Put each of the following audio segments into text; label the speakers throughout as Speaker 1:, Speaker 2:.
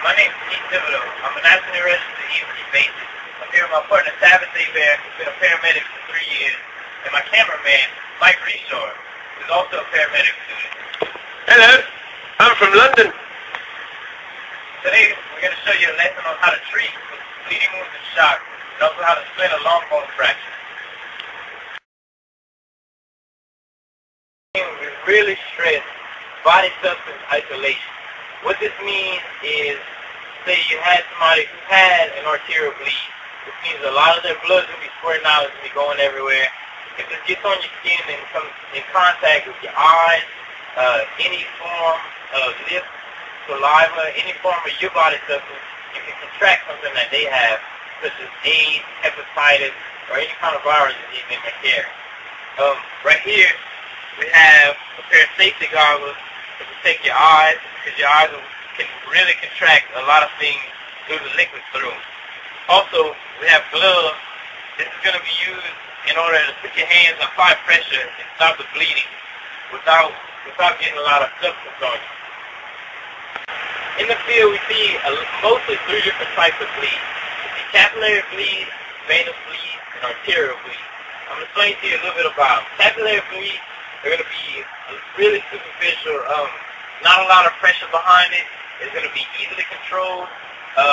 Speaker 1: My name is Thibodeaux. I'm a nationally registered EMT basic. I'm here with my partner, Thibodeaux, who's been a paramedic for 3 years, and my cameraman, Mike Reshore, who's also a paramedic student.
Speaker 2: Hello, I'm from London.
Speaker 1: Today, we're going to show you a lesson on how to treat bleeding wounds and shock, and also how to splint a long bone fracture. We really stress body substance isolation. What this means is, say you had somebody who had an arterial bleed, which means a lot of their blood's going to be squirting out, it's going to be going everywhere. If it gets on your skin and comes in contact with your eyes, any form of lip, saliva, any form of your body substance, you can contract something that they have, such as AIDS, hepatitis, or any kind of virus disease they may carry. Right here, we have a pair of safety goggles to protect your eyes, because your eyes can really contract a lot of things through the liquid through. Also, we have gloves. This is going to be used in order to put your hands and apply pressure and stop the bleeding without getting a lot of substance on you. In the field, we see mostly 3 different types of bleed. We see capillary bleed, venous bleed, and arterial bleed. I'm going to explain to you a little bit about them. Capillary bleed, they're going to be really superficial, not a lot of pressure behind it. It's going to be easily controlled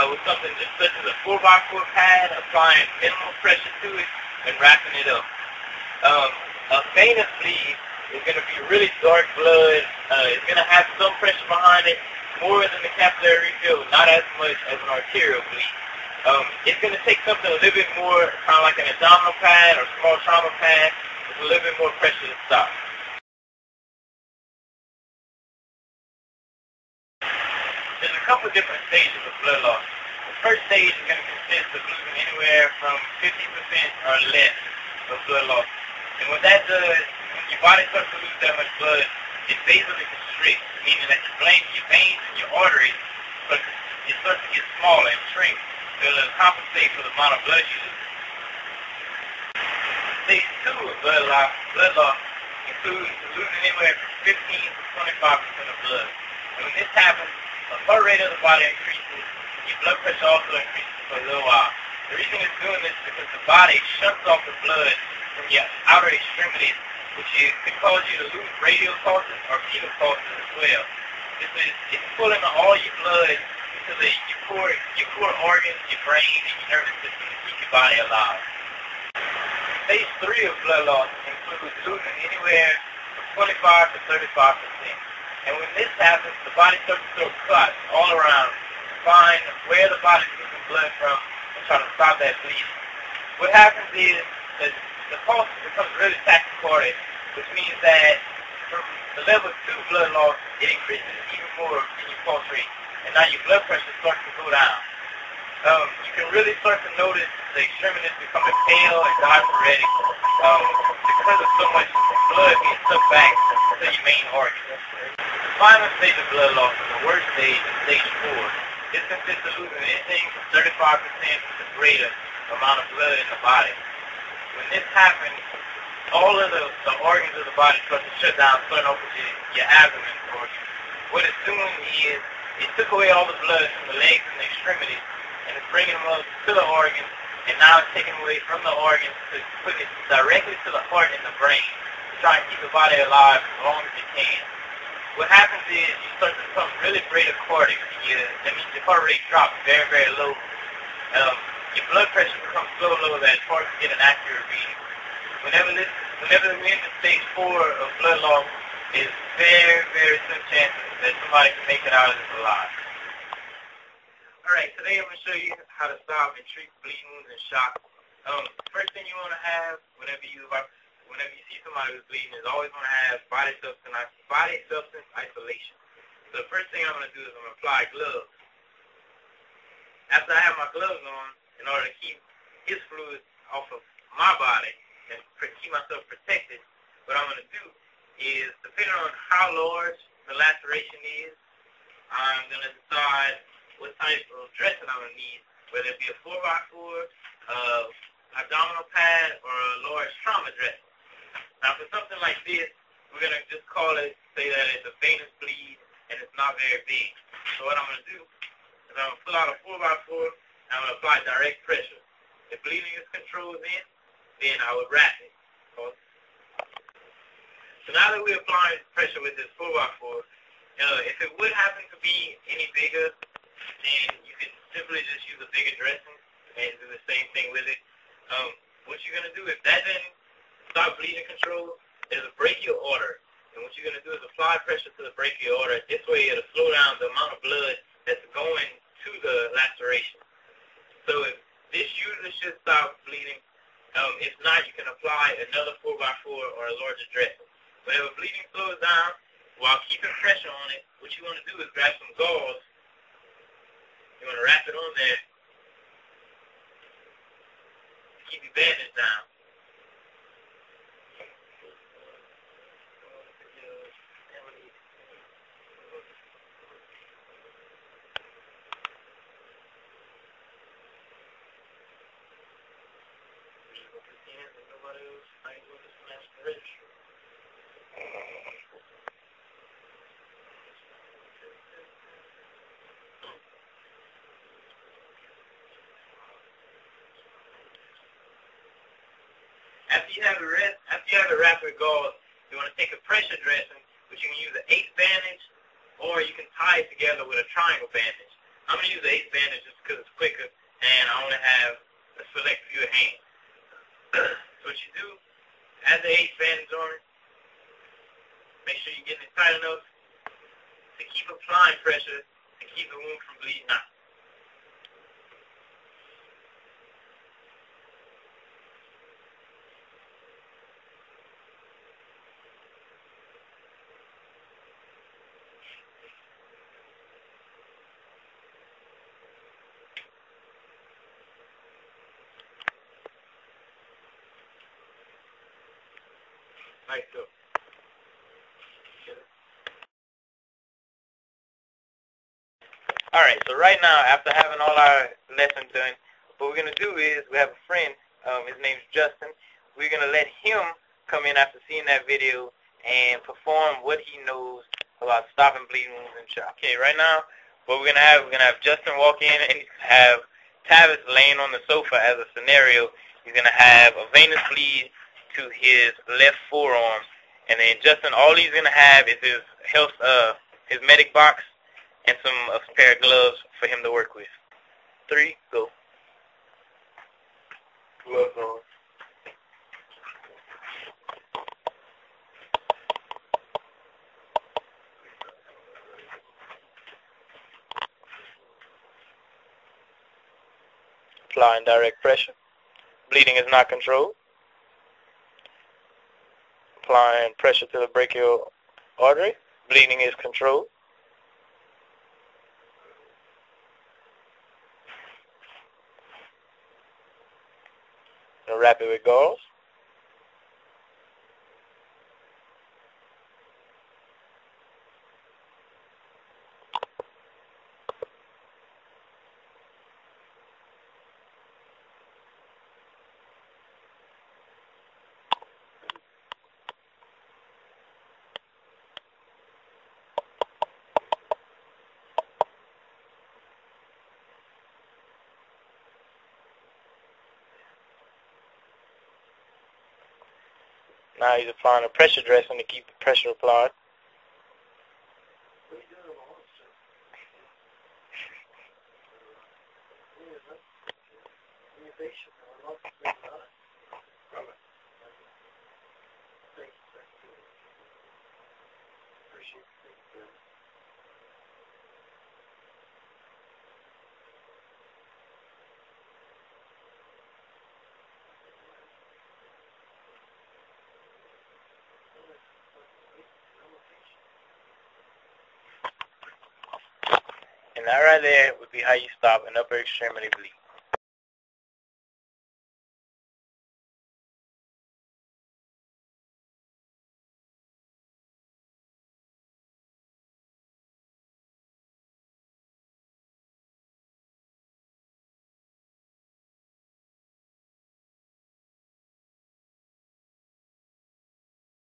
Speaker 1: with something just such as a 4x4 pad, applying minimal pressure to it and wrapping it up. A venous bleed is going to be really dark blood. It's going to have some pressure behind it, more than the capillary refill, not as much as an arterial bleed. It's going to take something a little bit more, kind of like an abdominal pad or small trauma pad, with a little bit more pressure to stop. There's a couple of different stages of blood loss. The first stage is going to consist of losing anywhere from 50% or less of blood loss. And what that does, when your body starts to lose that much blood, it basically constricts, meaning that your veins and your arteries, it starts to get smaller and shrink to compensate for the amount of blood you lose. Stage 2 of blood loss includes losing anywhere from 15 to 25% of blood. And when this happens, the heart rate of the body increases, your blood pressure also increases for a little while. The reason it's doing this is because the body shuts off the blood from your outer extremities, which could cause you to lose radial pulses or pedal pulses as well. It's pulling all your blood to your core organs, your brain, and your nervous system to keep your body alive. Stage 3 of blood loss includes losing anywhere from 25 to 35%. And when this happens, the body starts to throw clots all around to find where the body's losing blood from and try to stop that bleeding. What happens is that the pulse becomes really tachycardic, which means that from the level 2 blood loss, it increases even more in your pulse rate, and now your blood pressure starts to go down. You can really start to notice the extremities becoming pale and diaphoretic because of so much blood being sucked back to your main organs. The final stage of blood loss, the worst stage, is stage 4. This consists of losing anything from 35% to greater amount of blood in the body. When this happens, all of the organs of the body start to shut down, starting off with your abdomen organ. What it's doing is, it took away all the blood from the legs and the extremities, and it's bringing them up to the organs, and now it's taking away from the organs to put it directly to the heart and the brain to try and keep the body alive as long as it can. What happens is you start to become really bradycardic. That means your heart rate drops very, very low. Your blood pressure becomes so low that it's hard to get an accurate reading. Whenever we're in the stage 4 of blood loss, it's very, very slim chances that somebody can make it out of this alive. Alright, today I'm going to show you how to stop and treat bleeding wounds and shock. First thing you want to have whenever you see somebody who's bleeding is always want to have body substance isolation. So the first thing I'm going to do is I'm going to apply gloves. After I have my gloves on, in order to keep his fluid off of my body and keep myself protected, what I'm going to do is, depending on how large the laceration is, I'm going to decide what type of dressing I'm going to need, whether it be a 4x4, abdominal pad, or a large trauma dressing. Now for something like this, we're going to just call it, say that it's a venous bleed and it's not very big. So what I'm going to do is is I'm going to pull out a 4x4 and I'm going to apply direct pressure. If bleeding is controlled then I would wrap it. So now that we're applying pressure with this 4x4, if it would happen to be any bigger, then you can simply just use a bigger dressing and do the same thing with it. What you're going to do, if that didn't stop bleeding control, there's a brachial artery. And what you're going to do is apply pressure to the brachial artery. This way it'll slow down the amount of blood that's going to the laceration. So if this usually should stop bleeding. If not, you can apply another 4x4 or a larger dressing. Whenever bleeding slows down, while keeping pressure on it, what you want to do is grab some gauze. You want to wrap it on there to keep your bandage down. After you have it wrapped with gauze, you want to take a pressure dressing, which you can use an ace bandage, or you can tie it together with a triangle bandage. I'm going to use the ace bandage just because it's quicker, and I only have a select few hands. So what you do, add the ace bandage on it, make sure you're getting it tight enough to keep applying pressure to keep the wound from bleeding out. Like so. Alright, so right now, after having all our lessons done, what we're going to do is, we have a friend, his name's Justin. We're going to let him come in after seeing that video and perform what he knows about stopping bleeding wounds and shock. Okay, right now, what we're going to have Justin walk in and have Tavis laying on the sofa as a scenario. He's going to have a venous bleed to his left forearm. And then Justin, all he's going to have is his medic box and a pair of gloves for him to work with. 3, go. Gloves on. Applying direct pressure. Bleeding is not controlled. Applying pressure to the brachial artery. Bleeding is controlled. Now wrap it with gauze. Now he's applying a pressure dressing to keep the pressure applied. And that right there would be how you stop an upper extremity bleed.